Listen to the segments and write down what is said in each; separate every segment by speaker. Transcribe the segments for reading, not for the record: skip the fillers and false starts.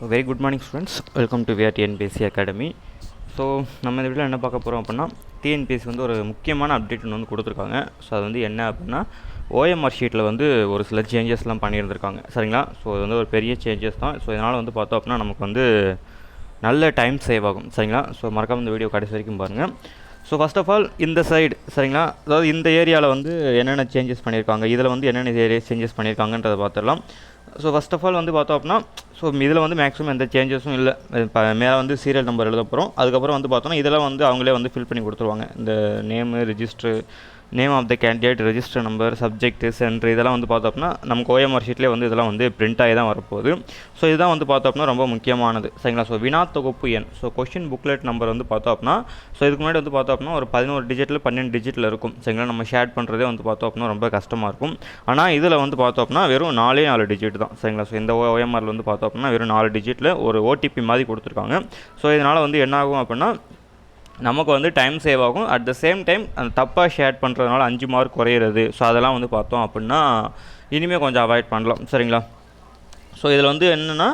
Speaker 1: So very good morning students, welcome to VR TNPSC academy. So நம்ம இந்த வீடியோவில் என்ன பார்க்க போகிறோம் அப்படின்னா, டிஎன்பிஎஸ்சி வந்து ஒரு முக்கியமான அப்டேட் ஒன்று வந்து கொடுத்துருக்காங்க. ஸோ அது வந்து என்ன அப்படின்னா, ஓஎம்ஆர் ஷீட்டில் வந்து ஒரு சில சேஞ்சஸ்லாம் பண்ணியிருந்திருக்காங்க. சரிங்களா? ஸோ இது வந்து ஒரு பெரிய சேஞ்சஸ் தான். ஸோ இதனால் வந்து பார்த்தோம் அப்படின்னா நமக்கு வந்து நல்ல டைம் சேவ் ஆகும். சரிங்களா? ஸோ மறக்காம இந்த வீடியோ கடைசி வரைக்கும் பாருங்கள். ஸோ ஃபஸ்ட் ஆஃப் ஆல் இந்த சைடு, சரிங்களா, அதாவது இந்த ஏரியாவில் வந்து என்னென்ன சேஞ்சஸ் பண்ணியிருக்காங்க, இதில் வந்து என்னென்ன ஏரியா சேஞ்சஸ் பண்ணியிருக்காங்கன்றதை பார்த்துடலாம். ஸோ ஃபஸ்ட் ஆஃப் ஆல் வந்து பார்த்தோம் அப்படின்னா, ஸோ இதில் வந்து மேக்ஸிமம் எந்த சேஞ்சஸும் இல்லை. இப்போ மேலே வந்து சீரியல் நம்பர் எழுத போகிறோம். அதுக்கப்புறம் வந்து பார்த்தோன்னா இதெல்லாம் வந்து அவங்களே வந்து ஃபில் பண்ணி கொடுத்துருவாங்க. இந்த name, register, name of the candidate, register number, subject, centre, இதெல்லாம் வந்து பார்த்தோம் அப்படின்னா நமக்கு ஓஎம்ஆர் ஷீட்லேயே வந்து இதெல்லாம் வந்து பிரிண்ட் ஆகி தான் வரப்போகுது. ஸோ இதுதான் வந்து பார்த்தோம் அப்படின்னா ரொம்ப முக்கியமானது. சரிங்களா? ஸோ வினா தொகுப்பு எண், ஸோ கொஷின் புக்லெட் நம்பர் வந்து பார்த்தோம் அப்படின்னா, ஸோ இதுக்கு முன்னாடி வந்து பார்த்தோம் அப்படின்னா ஒரு 11 டிஜிட்டில் 12 டிஜிட்டில் இருக்கும். சரிங்களா? நம்ம ஷேர் பண்ணுறதே வந்து பார்த்தோம் அப்படின்னா ரொம்ப கஷ்டமாக இருக்கும். ஆனால் இதில் வந்து பார்த்தோம் அப்படின்னா வெறும் 4 டிஜிட் தான். சரிங்களா? ஸோ இந்த ஓஎம்ஆரில் வந்து பார்த்தோம் அப்படின்னா வெறும் 4 டிஜிட்டில் ஒரு ஓடிபி மாதிரி கொடுத்துருக்காங்க. ஸோ இதனால் வந்து என்ன ஆகும் அப்படின்னா, நமக்கு வந்து டைம் சேவ் ஆகும். அட் த சேம் டைம் அந்த தப்பாக ஷேர் பண்ணுறதுனால 5 மார்க் குறையிறது. ஸோ அதெல்லாம் வந்து பார்த்தோம் அப்படின்னா இனிமேல் கொஞ்சம் அவாய்ட் பண்ணலாம். சரிங்களா? ஸோ இதில் வந்து என்னென்னா,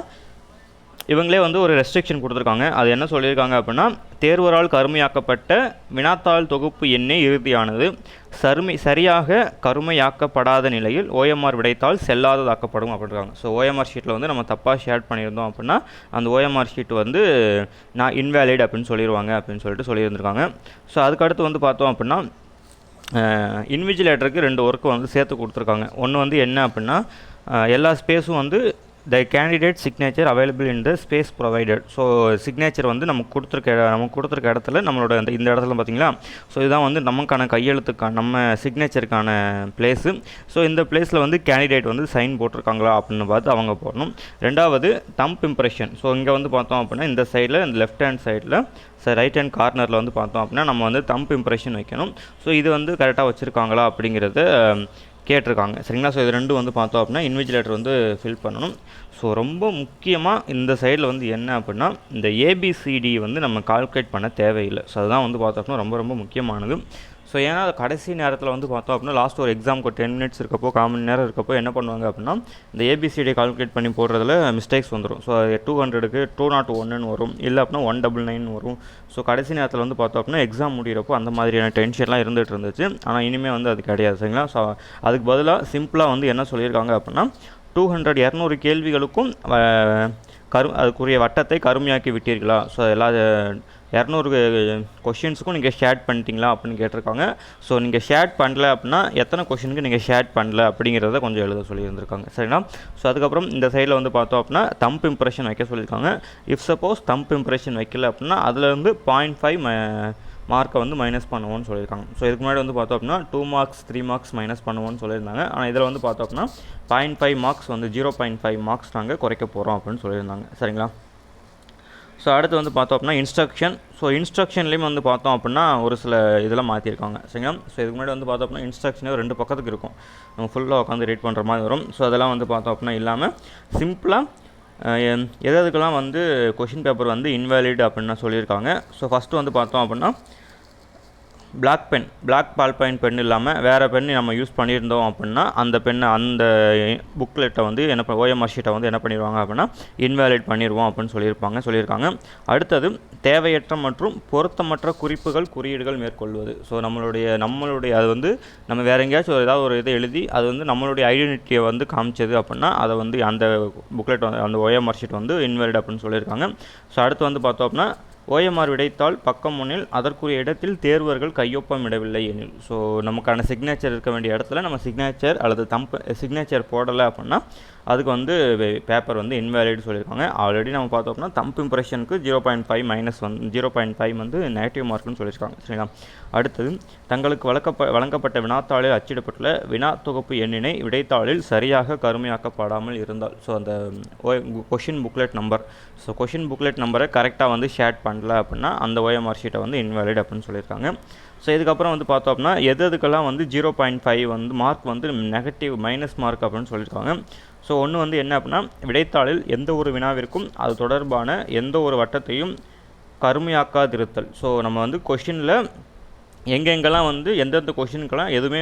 Speaker 1: இவங்களே வந்து ஒரு ரெஸ்ட்ரிக்ஷன் கொடுத்துருக்காங்க. அது என்ன சொல்லியிருக்காங்க அப்படின்னா, தேர்வரால் கருமையாக்கப்பட்ட வினாத்தாள் தொகுப்பு எண்ணே இறுதியானது சரியாக கருமையாக்கப்படாத நிலையில் ஓஎம்ஆர் விடைத்தாள் செல்லாததாக்கப்படும் அப்படின்றாங்க. ஸோ ஓஎம்ஆர் ஷீட்டில் வந்து நம்ம தப்பாக ஷேர் பண்ணியிருந்தோம் அப்படின்னா அந்த ஓஎம்ஆர் ஷீட் வந்து நான் இன்வேலிட் அப்படின்னு சொல்லிடுவாங்க அப்படின்னு சொல்லிட்டு சொல்லியிருந்திருக்காங்க. ஸோ அதுக்கடுத்து வந்து பார்த்தோம் அப்படின்னா, இன்விஜிலேட்டருக்கு 2 ஒர்க்கு வந்து சேர்த்து கொடுத்துருக்காங்க. ஒன்று வந்து என்ன அப்படின்னா, எல்லா ஸ்பேஸும் வந்து the candidate signature available in the space provided. So signature வந்து நமக்கு கொடுத்துருக்க இடத்துல நம்மளோட இந்த இடத்துல பார்த்தீங்களா, ஸோ இதுதான் வந்து நமக்கான கையெழுத்துக்கான நம்ம சிக்னேச்சருக்கான பிளேஸு. ஸோ இந்த பிளேஸில் வந்து கேண்டிடேட் வந்து சைன் போட்டிருக்காங்களா அப்படின்னு பார்த்து அவங்க போடணும். ரெண்டாவது தம்ப் இம்ப்ரெஷன். ஸோ இங்கே வந்து பார்த்தோம் அப்படின்னா இந்த சைடில், இந்த லெஃப்ட் ஹேண்ட் சைடில், ரைட் ஹேண்ட் கார்னரில் வந்து பார்த்தோம் அப்படின்னா நம்ம வந்து தம்ப் இம்ப்ரெஷன் வைக்கணும். ஸோ இது வந்து கரெக்டாக வச்சுருக்காங்களா அப்படிங்கிறத கேட்டிருக்காங்க. சரிங்களா? ஸோ இது ரெண்டும் வந்து பார்த்தோம் அப்படின்னா இன்விஜிலேட்டர் வந்து ஃபில் பண்ணணும். ஸோ ரொம்ப முக்கியமாக இந்த சைடில் வந்து என்ன அப்படின்னா, இந்த ஏபிசிடி வந்து நம்ம கால்குலேட் பண்ண தேவையில்லை. ஸோ அதுதான் வந்து பார்த்தோம் அப்படின்னா ரொம்ப ரொம்ப முக்கியமானது. ஸோ ஏன்னா கடைசி நேரத்தில் வந்து பார்த்தோம் அப்படின்னா லாஸ்ட் ஒரு எக்ஸாமுக்கு ஒரு 10 மினிட்ஸ் இருக்கப்போ, 1/4 மணி நேரம் இருக்கப்போ என்ன பண்ணுவாங்க அப்படின்னா, இந்த ஏபிசிடி கால்குலேட் பண்ணி போடுறதுல மிஸ்டேக்ஸ் வந்துடும். ஸோ 200க்கு 201 வரும், இல்லை அப்படின்னா 199 வரும். ஸோ கடைசி நேரத்தில் வந்து பார்த்தோம் அப்படின்னா எக்ஸாம் முடிகிறப்போ அந்த மாதிரியான டென்ஷன்லாம் இருந்துகிட்டு இருந்துச்சு. ஆனால் இனிமேல் வந்து அது கிடையாது. சரிங்களா? ஸோ அதுக்கு பதிலாக சிம்பிளாக வந்து என்ன சொல்லியிருக்காங்க அப்படின்னா, 200 கேள்விகளுக்கும் அதுக்குரிய வட்டத்தை கருமையாக்கி விட்டீர்களா? ஸோ எல்லா 200 கொஷின்ஸுக்கும் நீங்கள் ஷேர் பண்ணிட்டீங்களா அப்படின்னு கேட்டிருக்காங்க. ஸோ நீங்கள் ஷேர் பண்ணல அப்படின்னா எத்தனை கொஷினுக்கு நீங்கள் ஷேர் பண்ணல அப்படிங்கிறத கொஞ்சம் எழுத சொல்லியிருந்திருக்காங்க. சரிங்களா? ஸோ அதுக்கப்புறம் இந்த சைடில் வந்து பார்த்தோம் அப்படின்னா தம்ப் இம்ப்ரெஷன் வைக்க சொல்லியிருக்காங்க. இஃப் சப்போஸ் தம்ப் இம்ப்ரெஷன் வைக்கல அப்படின்னா அதுலேருந்து 0.5 மார்க்கை வந்து மைனஸ் பண்ணுவோன்னு சொல்லியிருக்காங்க. ஸோ இதுக்கு முன்னாடி வந்து பார்த்தோம் அப்படின்னா 2 மார்க்ஸ் 3 மார்க்ஸ் மைனஸ் பண்ணுவோன்னு சொல்லியிருந்தாங்க. ஆனால் இதில் வந்து பார்த்தோம் அப்படின்னா 0.5 மார்க்ஸ் வந்து 0.5 மார்க்ஸ் நாங்கள் குறைக்க போகிறோம் அப்படின்னு சொல்லியிருந்தாங்க. சரிங்களா? ஸோ அடுத்து வந்து பார்த்தோம் அப்படின்னா இன்ஸ்ட்ரக்ஷன். ஸோ இன்ஸ்ட்ரக்ஷன்லேயும் வந்து பார்த்தோம் அப்படின்னா ஒரு சில இதெல்லாம் மாற்றிருக்காங்க. சரிங்களா? ஸோ இதுக்கு முன்னாடி வந்து பார்த்தோம் அப்படின்னா இன்ஸ்ட்ரக்ஷனே 2 பக்கத்துக்கு இருக்கும், நம்ம ஃபுல்லாக உட்காந்து ரீட் பண்ணுற மாதிரி வரும். ஸோ அதெல்லாம் வந்து பார்த்தோம் அப்படின்னா இல்லாமல் சிம்பிளாக எதுக்கெல்லாம் வந்து கொஷின் பேப்பர் வந்து இன்வேலிட் அப்படின்னு சொல்லியிருக்காங்க. ஸோ ஃபஸ்ட்டு வந்து பார்த்தோம் அப்படின்னா பிளாக் பால் பாயிண்ட் பென் இல்லாமல் வேறு பென் நம்ம யூஸ் பண்ணியிருந்தோம் அப்படின்னா அந்த புக்லெட்டை வந்து ஓஎம்ஆர் ஷீட்டை வந்து என்ன பண்ணிடுவாங்க அப்படின்னா இன்வேலிட் பண்ணிடுவோம் அப்படின்னு சொல்லியிருக்காங்க. அடுத்தது தேவையற்ற மற்றும் பொருத்தமற்ற குறிப்புகள் குறியீடுகள் மேற்கொள்வது. ஸோ நம்மளுடைய அது வந்து நம்ம வேறு எங்கேயாச்சும் ஏதாவது ஒரு இதை எழுதி அது வந்து நம்மளுடைய ஐடென்டிட்டியை வந்து காமிச்சது அப்படின்னா அதை வந்து அந்த புக்லெட் வந்து அந்த ஓஎம்ஆர் ஷீட் வந்து இன்வேலிட் அப்படின்னு சொல்லியிருக்காங்க. ஸோ அடுத்து வந்து பார்த்தோம் அப்படின்னா ஓஎம்ஆர் விடைத்தாள் பக்கம் 1 அதற்குரிய இடத்தில் தேர்வர்கள் கையொப்பமிடவில்லை எனில். ஸோ நமக்கான சிக்னேச்சர் இருக்க வேண்டிய இடத்துல நம்ம சிக்னேச்சர் அல்லது சிக்னேச்சர் போடலை அப்படின்னா அதுக்கு வந்து பேப்பர் வந்து இன்வேலிட் சொல்லியிருக்காங்க. ஆல்ரெடி நம்ம பார்த்தோம் அப்படின்னா தம்ப் இம்ப்ரெஷனுக்கு 0.5 மைனஸ் 0.5 வந்து நெகட்டிவ் மார்க்னு சொல்லியிருக்காங்க. சரிங்களா? அடுத்தது தங்களுக்கு வழங்கப்பட்ட வினாத்தாளில் அச்சிடப்பட்டுள்ள வினா தொகுப்பு எண்ணினை விடைத்தாளில் சரியாக கருமையாக்கப்படாமல் இருந்தால், ஸோ அந்த question booklet number, so question booklet நம்பரை கரெக்டாக வந்து ஷேர் பண்ணல அப்படின்னா அந்த ஓஎம்ஆர் ஷீட்டை வந்து இன்வேலிட் அப்படின்னு சொல்லியிருக்காங்க. ஸோ இதுக்கப்புறம் வந்து பார்த்தோம் அப்படின்னா எதுக்கெல்லாம் வந்து 0.5 வந்து மார்க் வந்து நெகட்டிவ் மைனஸ் மார்க் அப்படின்னு சொல்லியிருக்காங்க. ஸோ ஒன்று வந்து என்ன அப்படின்னா, விடைத்தாளில் எந்த ஒரு வினாவிற்கும் அது தொடர்பான எந்த ஒரு வட்டத்தையும் கருமையாக்காதிருத்தல். ஸோ நம்ம வந்து கொஷினில் எங்கெங்கெல்லாம் வந்து எந்தெந்த கொஷினுக்கெல்லாம் எதுவுமே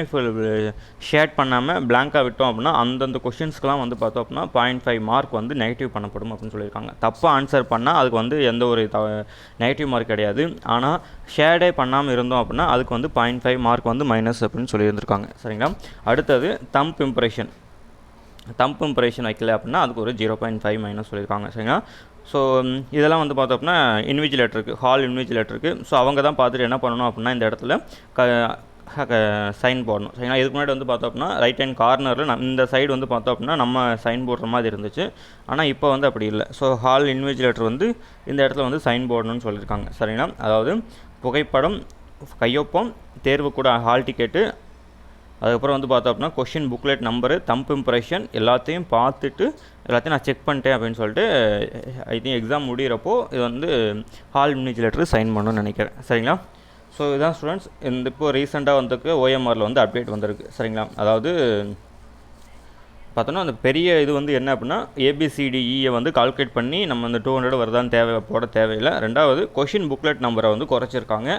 Speaker 1: ஷேட் பண்ணாமல் பிளாங்காக விட்டோம் அப்படின்னா அந்தந்த கொஷின்ஸ்க்கெலாம் வந்து பார்த்தோம் அப்படின்னா 0.5 மார்க் வந்து நெகட்டிவ் பண்ணப்படும் அப்படின்னு சொல்லியிருக்காங்க. தப்பாக ஆன்சர் பண்ணால் அதுக்கு வந்து எந்த ஒரு நெகட்டிவ் மார்க் கிடையாது. ஆனால் ஷேடே பண்ணாமல் இருந்தோம் அப்படின்னா அதுக்கு வந்து 0.5 மார்க் வந்து மைனஸ் அப்படின்னு சொல்லியிருந்திருக்காங்க. சரிங்களா. அடுத்தது தம்ப் இம்ப்ரெஷன் வைக்கல அப்படின்னா அதுக்கு ஒரு 0.5 மைனஸ் சொல்லியிருக்காங்க. சரிங்களா. ஸோ இதெல்லாம் வந்து பார்த்தோம் அப்படின்னா இன்விஜிலேட்டருக்கு ஹால் இன்விஜிலேட்டருக்கு. ஸோ அவங்க தான் பார்த்துட்டு என்ன பண்ணணும் அப்படின்னா இந்த இடத்துல சைன் போடணும். சரிங்களா. இதுக்கு முன்னாடி வந்து பார்த்தோம் அப்படின்னா ரைட் ஹேண்ட் கார்னரில் இந்த சைடு வந்து பார்த்தோம் அப்படின்னா நம்ம சைன் போடுற மாதிரி இருந்துச்சு. ஆனால் இப்போ வந்து அப்படி இல்லை. ஸோ ஹால் இன்விஜிலேட்டர் வந்து இந்த இடத்துல வந்து சைன் போடணும்னு சொல்லியிருக்காங்க. சரிங்களா. அதாவது புகைப்படம், கையொப்பம், தேர்வு கூட ஹால் டிக்கெட்டு, அதுக்கப்புறம் வந்து பார்த்தோம் அப்படின்னா question booklet number, thumb impression எல்லாத்தையும் பார்த்துட்டு எல்லாத்தையும் நான் செக் பண்ணிட்டேன் அப்படின்னு சொல்லிட்டு ஐ திங்க் எக்ஸாம் முடிகிறப்போ இது வந்து ஹால் இன்விஜிலேட்டர் சைன் பண்ணணும்னு நினைக்கிறேன். சரிங்களா. ஸோ இதுதான் ஸ்டூடெண்ட்ஸ் இந்த இப்போ ரீசெண்டாக வந்திருக்கு ஓஎம்ஆரில் வந்து அப்டேட் வந்திருக்கு. சரிங்களா. அதாவது பார்த்தோன்னா அந்த பெரிய இது வந்து என்ன அப்படின்னா ABCDEயை வந்து கால்குலேட் பண்ணி நம்ம இந்த 200 வருதான்னு போட தேவையில்லை. ரெண்டாவது கொஷின் புக்லெட் நம்பரை வந்து குறைச்சிருக்காங்க.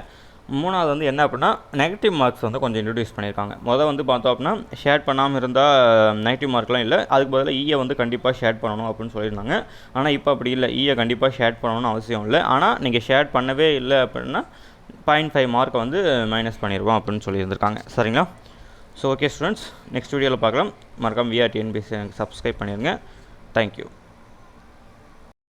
Speaker 1: மூணாவது வந்து என்ன அப்படின்னா நெகட்டிவ் மார்க்ஸ் வந்து கொஞ்சம் இன்ட்ரடியூஸ் பண்ணியிருக்காங்க. வந்து பார்த்தோம் அப்படின்னா ஷேட் பண்ணாமல் இருந்தால் நெகட்டிவ் மார்க்லாம் இல்லை, அதுக்கு பதிலாக ஈயை வந்து கண்டிப்பாக ஷேட் பண்ணணும் அப்படின்னு சொல்லியிருந்தாங்க. ஆனால் இப்போ அப்படி இல்லை, ஈயை கண்டிப்பாக ஷேட் பண்ணணும்னு அவசியம் இல்லை. ஆனால் நீங்கள் ஷேட் பண்ணவே இல்லை அப்படின்னா 0.5 மார்க்கை வந்து மைனஸ் பண்ணிடுவோம் அப்படின்னு சொல்லியிருந்திருக்காங்க. சரிங்களா. ஸோ ஓகே ஸ்டூடெண்ட்ஸ், நெக்ஸ்ட் வீடியோவில் பார்க்கலாம். மறக்காம VRTNPSC எனக்கு சப்ஸ்கிரைப் பண்ணிடுங்க. தேங்க்யூ.